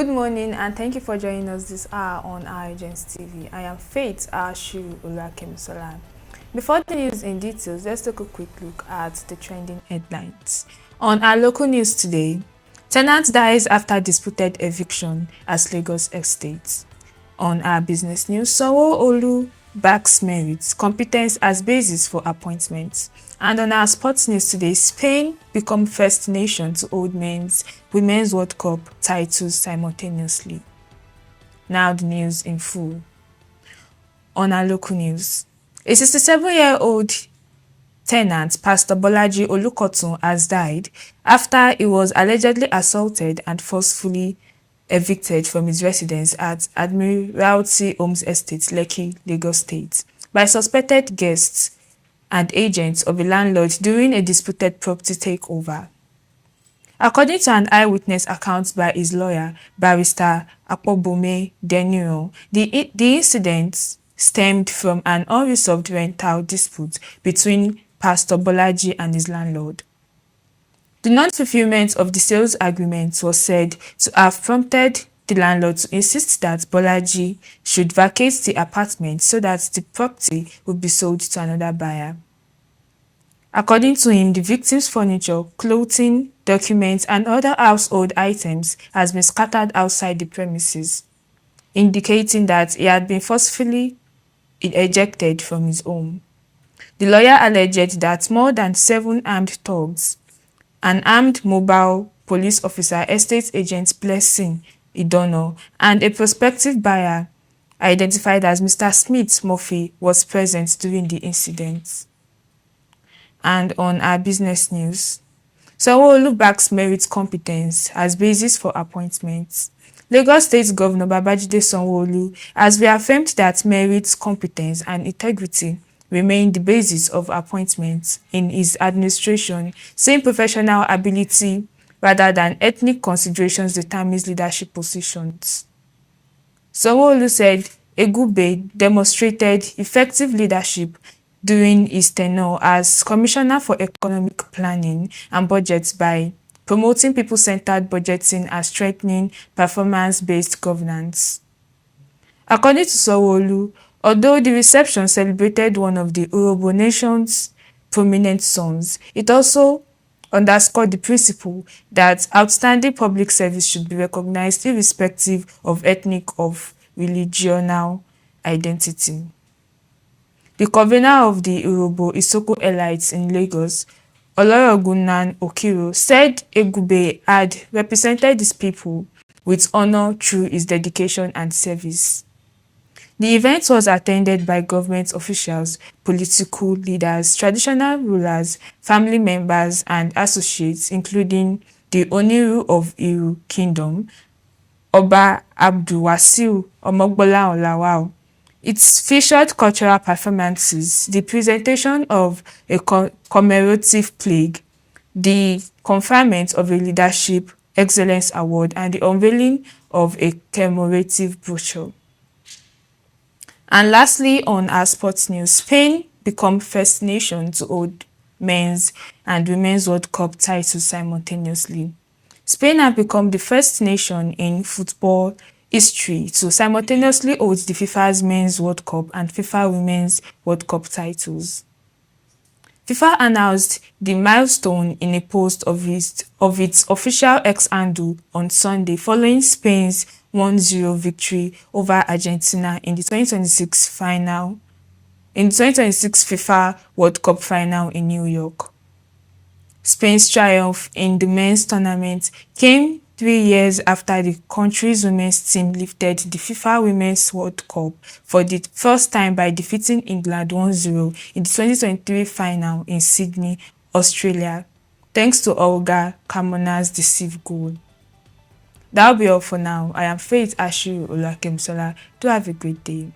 Good morning and thank you for joining us this hour on our Agents TV. I am Faith Ashiru Olakemisola. Before the news in details, let's take a quick look at the trending headlines. On our local news today, tenant dies after disputed eviction as Lagos estate. On our business news, Sanwo-Olu backs merits, competence as basis for appointments. And on our sports news today, Spain become first nation to hold Women's World Cup titles simultaneously. Now the news in full. On our local news, a 67-year-old tenant, Pastor Bolaji Olukotun, has died after he was allegedly assaulted and forcefully evicted from his residence at Admiralty Homes Estate, Lekki, Lagos State, by suspected guests and agents of a landlord during a disputed property takeover. According to an eyewitness account by his lawyer, Barrister Akpobome Deniran, the incident stemmed from an unresolved rental dispute between Pastor Bolaji and his landlord. The non-fulfillment of the sales agreement was said to have prompted the landlord to insist that Bolaji should vacate the apartment so that the property would be sold to another buyer. According to him, the victim's furniture, clothing, documents, and other household items has been scattered outside the premises, indicating that he had been forcefully ejected from his home. The lawyer alleged that more than 7 armed thugs, an armed mobile police officer, estate agent Blessing Idono, and a prospective buyer identified as Mr. Smith Murphy was present during the incident. And on our business news, Sanwo-Olu backs merit competence as basis for appointments. Lagos State Governor Babajide Sanwo-Olu has reaffirmed that merit, competence, and integrity remain the basis of appointments in his administration, saying professional ability rather than ethnic considerations determines leadership positions. Sanwo-Olu said Egube demonstrated effective leadership during his tenure as Commissioner for Economic Planning and Budget by promoting people-centered budgeting and strengthening performance-based governance. According to Sanwo-Olu, although the reception celebrated one of the Urhobo nation's prominent sons, it also underscored the principle that outstanding public service should be recognized irrespective of ethnic or religional identity. The convener of the Urhobo Isoko elites in Lagos, Olorogunnan Okiro, said Egube had represented his people with honor through his dedication and service. The event was attended by government officials, political leaders, traditional rulers, family members, and associates, including the Oniru of Iru Kingdom, Oba Abdulwasiu Omogbola Olawal. It featured cultural performances, the presentation of a commemorative plaque, the conferment of a Leadership Excellence Award, and the unveiling of a commemorative brochure. And lastly, on our sports news, Spain become first nation to hold Men's and Women's World Cup titles simultaneously. Spain have become the first nation in football history to simultaneously hold the FIFA's Men's World Cup and FIFA Women's World Cup titles. FIFA announced the milestone in a post of its official X handle on Sunday following Spain's 1-0 victory over Argentina in the 2026 FIFA World Cup final in New York. Spain's triumph in the men's tournament came 3 years after the country's women's team lifted the FIFA Women's World Cup for the first time by defeating England 1-0 in the 2023 final in Sydney, Australia, thanks to Olga Carmona's decisive goal. That'll be all for now. I am Faith Ashiru Olakemisola. Do have a great day.